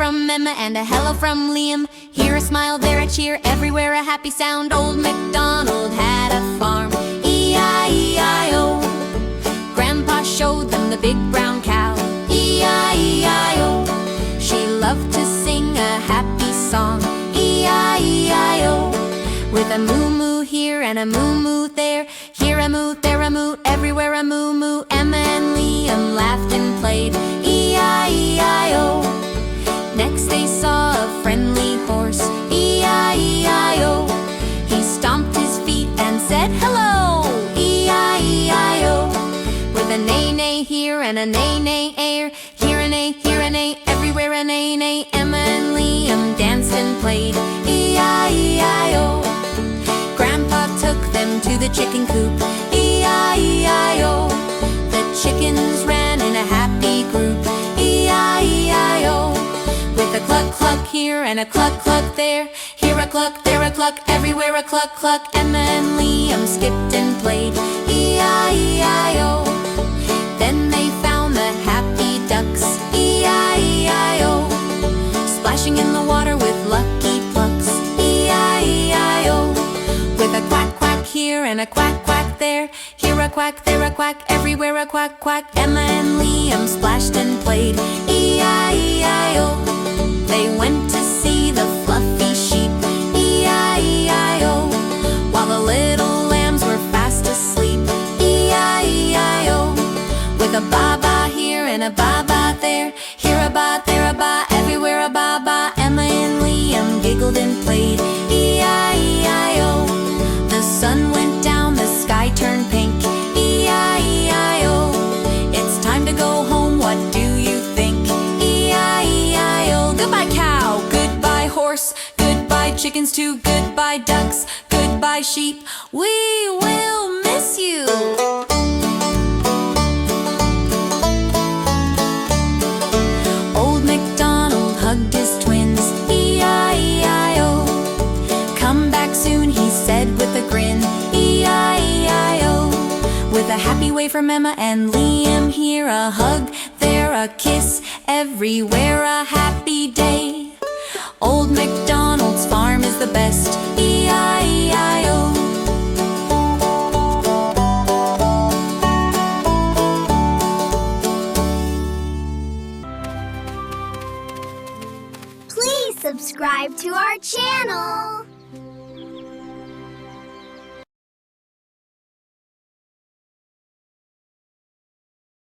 from Emma and a hello from Liam. Here a smile, there a cheer, everywhere a happy sound. Old MacDonald had a farm, E-I-E-I-O. Grandpa showed them the big brown cow, E-I-E-I-O. She loved to sing a happy song, E-I-E-I-O. With a moo-moo here and a moo-moo there, here a moo, there a moo, everywhere a moo-moo. Emma and Liam laughed and played, E-I-E-I-O. Next they saw a friendly horse, E-I-E-I-O. He stomped his feet and said hello, E-I-E-I-O. With a neigh-neigh here and a neigh-neigh there, here a neigh, here a neigh, everywhere a neigh-neigh. Emma and Liam danced and played, E-I-E-I-O. Grandpa took them to the chicken coop, E-I-E-I-O. The chickens ran in a happy group, E-I-E-I-O. With a cluck cluck here and a cluck cluck there, here a cluck, there a cluck, everywhere a cluck cluck. Emma and Liam skipped and played, E-I-E-I-O. Then they found the happy ducks, E-I-E-I-O. Splashing in the water with lucky plucks, E-I-E-I-O. With a quack quack here and a quack quack there, here a quack, there a quack, everywhere a quack quack. Emma and Liam splashed and played, E-I-E-I-O. They went to see the fluffy sheep, E-I-E-I-O. While the little lambs were fast asleep, E-I-E-I-O. With a ba-ba here and a ba-ba there, here a ba, there a ba, everywhere a ba-ba. Emma and Liam giggled and played, E-I-E-I-O. The sun went down, the sky turned pink, E-I-E-I-O. It's time to go home, what do you think? E-I-E-I-O. Goodbye cow, goodbye horse, goodbye chickens too, goodbye ducks, goodbye sheep. We will miss you. Old MacDonald hugged his twins, E-I-E-I-O. Come back soon, he said with a grin, E-I-E-I-O. With a happy wave from Emma and Liam, here a hug, there a kiss, everywhere a happy day. Old MacDonald's farm is the best, E-I-E-I-O. Please subscribe to our channel.